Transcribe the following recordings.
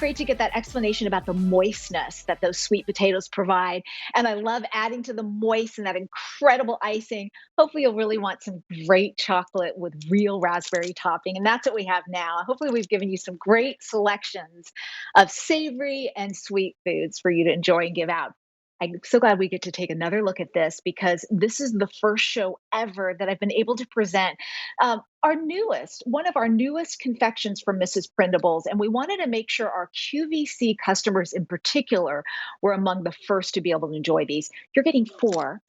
great to get that explanation about the moistness that those sweet potatoes provide. And I love adding to the moist and that incredible icing. Hopefully, you'll really want some great chocolate with real raspberry topping. And that's what we have now. Hopefully, we've given you some great selections of savory and sweet foods for you to enjoy and give out. I'm so glad we get to take another look at this because this is the first show ever that I've been able to present one of our newest confections from Mrs. Prindables. And we wanted to make sure our QVC customers in particular were among the first to be able to enjoy these. You're getting four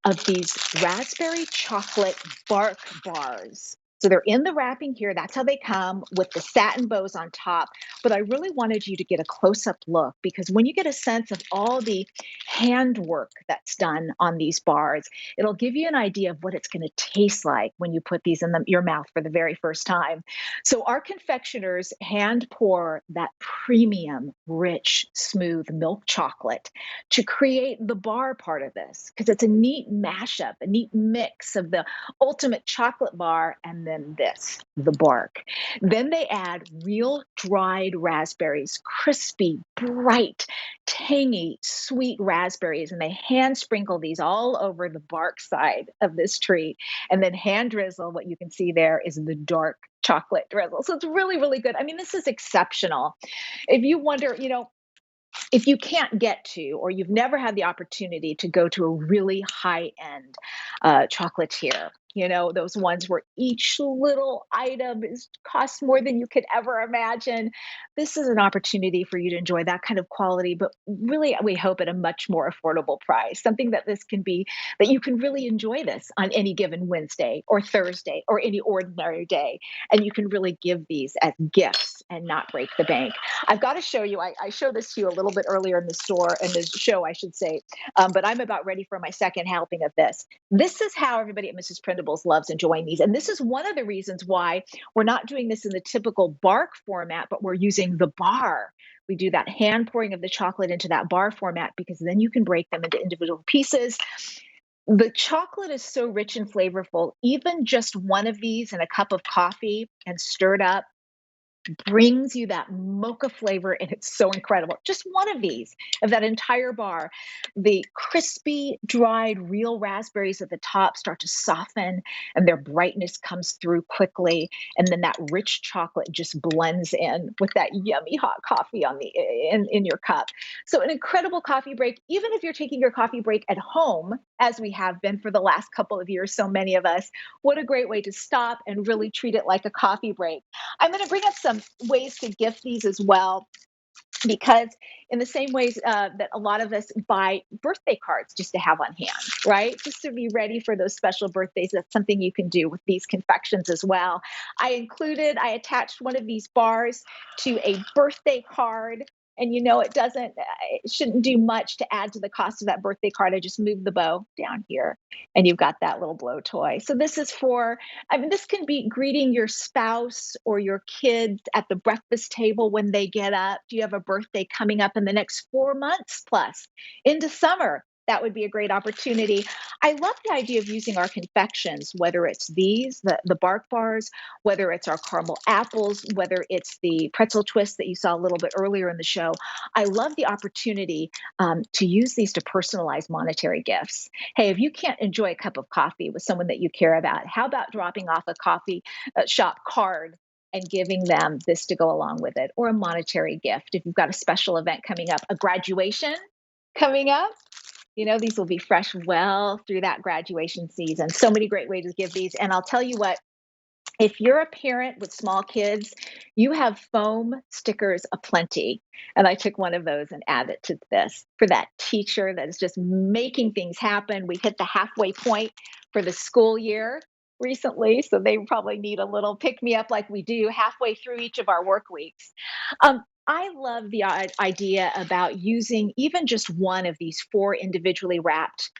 of these raspberry chocolate bark bars. So they're in the wrapping here. That's how they come with the satin bows on top. But I really wanted you to get a close up look because when you get a sense of all the handwork that's done on these bars, it'll give you an idea of what it's going to taste like when you put these in your mouth for the very first time. So our confectioners hand pour that premium, rich, smooth milk chocolate to create the bar part of this because it's a neat mashup, a neat mix of the ultimate chocolate bar and then this, the bark. Then they add real dried raspberries, crispy, bright, tangy, sweet raspberries, and they hand sprinkle these all over the bark side of this treat. And then hand drizzle, what you can see there is the dark chocolate drizzle. So it's really, really good. I mean, this is exceptional. If you wonder, if you can't get to, or you've never had the opportunity to go to a really high end chocolatier, those ones where each little item costs more than you could ever imagine. This is an opportunity for you to enjoy that kind of quality, but really, we hope at a much more affordable price. Something that that you can really enjoy this on any given Wednesday or Thursday or any ordinary day. And you can really give these as gifts and not break the bank. I've got to show you, I showed this to you a little bit earlier in the show, I should say, but I'm about ready for my second helping of this. This is how everybody at Mrs. Prindables loves enjoying these. And this is one of the reasons why we're not doing this in the typical bark format, but we're using the bar. We do that hand pouring of the chocolate into that bar format because then you can break them into individual pieces. The chocolate is so rich and flavorful. Even just one of these in a cup of coffee and stirred up brings you that mocha flavor, and it's so incredible. Just one of these, of that entire bar. The crispy, dried, real raspberries at the top start to soften, and their brightness comes through quickly. And then that rich chocolate just blends in with that yummy hot coffee in your cup. So an incredible coffee break, even if you're taking your coffee break at home, as we have been for the last couple of years, so many of us. What a great way to stop and really treat it like a coffee break. I'm going to bring up some ways to gift these as well, because in the same ways that a lot of us buy birthday cards just to have on hand, right? Just to be ready for those special birthdays. That's something you can do with these confections as well. I attached one of these bars to a birthday card. And it shouldn't do much to add to the cost of that birthday card. I just moved the bow down here and you've got that little blow toy. So this can be greeting your spouse or your kids at the breakfast table when they get up. Do you have a birthday coming up in the next 4 months plus into summer? That would be a great opportunity. I love the idea of using our confections, whether it's the bark bars, whether it's our caramel apples, whether it's the pretzel twist that you saw a little bit earlier in the show. I love the opportunity to use these to personalize monetary gifts. Hey, if you can't enjoy a cup of coffee with someone that you care about, how about dropping off a coffee shop card and giving them this to go along with it, or a monetary gift if you've got a special event coming up, a graduation coming up. These will be fresh well through that graduation season. So many great ways to give these. And I'll tell you what, if you're a parent with small kids, you have foam stickers aplenty. And I took one of those and added it to this for that teacher that is just making things happen. We hit the halfway point for the school year recently, so they probably need a little pick me up like we do halfway through each of our work weeks. I love the idea about using even just one of these four individually wrapped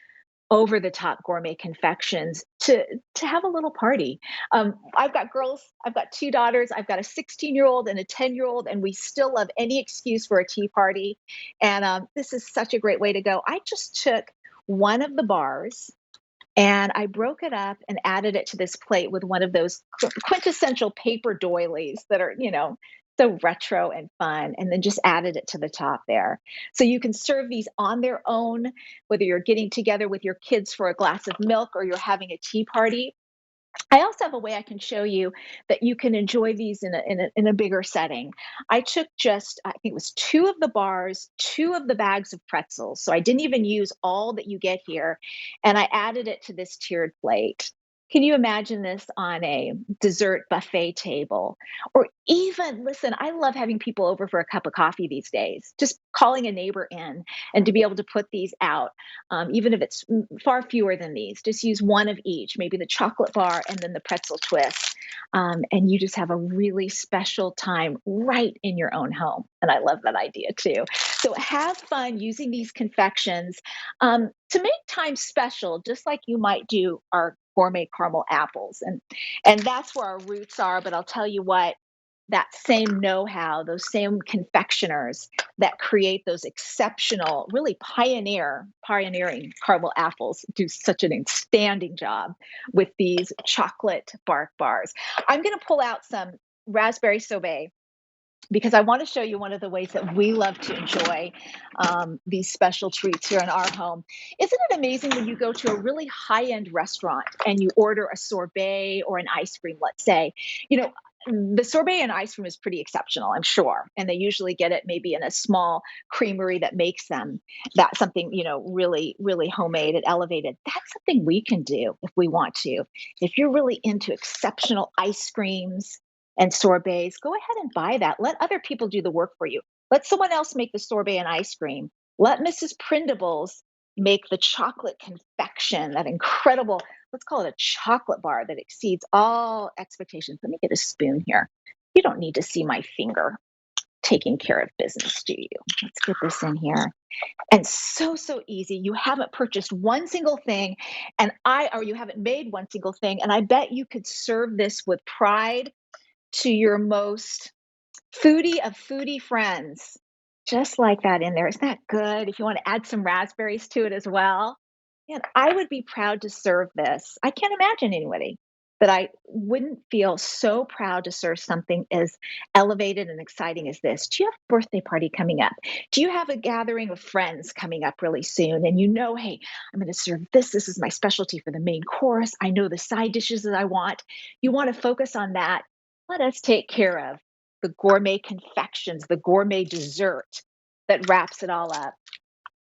over the top gourmet confections to have a little party. I've got girls, I've got two daughters, I've got a 16-year-old and a 10-year-old, and we still love any excuse for a tea party. And this is such a great way to go. I just took one of the bars and I broke it up and added it to this plate with one of those quintessential paper doilies that are, so retro and fun, and then just added it to the top there. So you can serve these on their own, whether you're getting together with your kids for a glass of milk or you're having a tea party. I also have a way I can show you that you can enjoy these in a bigger setting. I took just, I think it was 2 of the bars, 2 of the bags of pretzels, so I didn't even use all that you get here, and I added it to this tiered plate. Can you imagine this on a dessert buffet table? Or even, listen, I love having people over for a cup of coffee these days, just calling a neighbor in and to be able to put these out, even if it's far fewer than these. Just use one of each, maybe the chocolate bar and then the pretzel twist. And you just have a really special time right in your own home. And I love that idea too. So have fun using these confections to make time special, just like you might do our gourmet caramel apples. And that's where our roots are. But I'll tell you what, that same know-how, those same confectioners that create those exceptional, really pioneering caramel apples do such an outstanding job with these chocolate bark bars. I'm going to pull out some raspberry sorbet because I want to show you one of the ways that we love to enjoy these special treats here in our home. Isn't it amazing when you go to a really high end restaurant and you order a sorbet or an ice cream, let's say? You know, the sorbet and ice cream is pretty exceptional, I'm sure. And they usually get it maybe in a small creamery that makes them. That's something, really, really homemade and elevated. That's something we can do if we want to. If you're really into exceptional ice creams, and sorbets, go ahead and buy that. Let other people do the work for you. Let someone else make the sorbet and ice cream. Let Mrs.Prindables make the chocolate confection, that incredible, let's call it a chocolate bar that exceeds all expectations. Let me get a spoon here. You don't need to see my finger taking care of business, do you? Let's get this in here. And so, so easy. You haven't purchased one single thing, or you haven't made one single thing. And I bet you could serve this with pride to your most foodie of foodie friends, just like that in there. Isn't that good? If you want to add some raspberries to it as well. And I would be proud to serve this. I can't imagine anybody that I wouldn't feel so proud to serve something as elevated and exciting as this. Do you have a birthday party coming up? Do you have a gathering of friends coming up really soon? And hey, I'm going to serve this. This is my specialty for the main course. I know the side dishes that I want. You want to focus on that. Let us take care of the gourmet confections, the gourmet dessert that wraps it all up.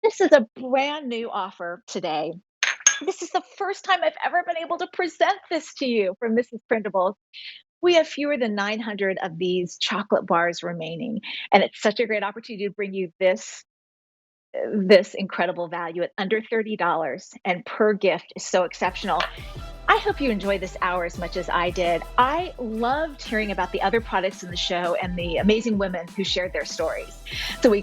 This is a brand new offer today. This is the first time I've ever been able to present this to you from Mrs. Prindable. We have fewer than 900 of these chocolate bars remaining, and it's such a great opportunity to bring you this incredible value at under $30, and per gift is so exceptional. I hope you enjoyed this hour as much as I did. I loved hearing about the other products in the show and the amazing women who shared their stories. So we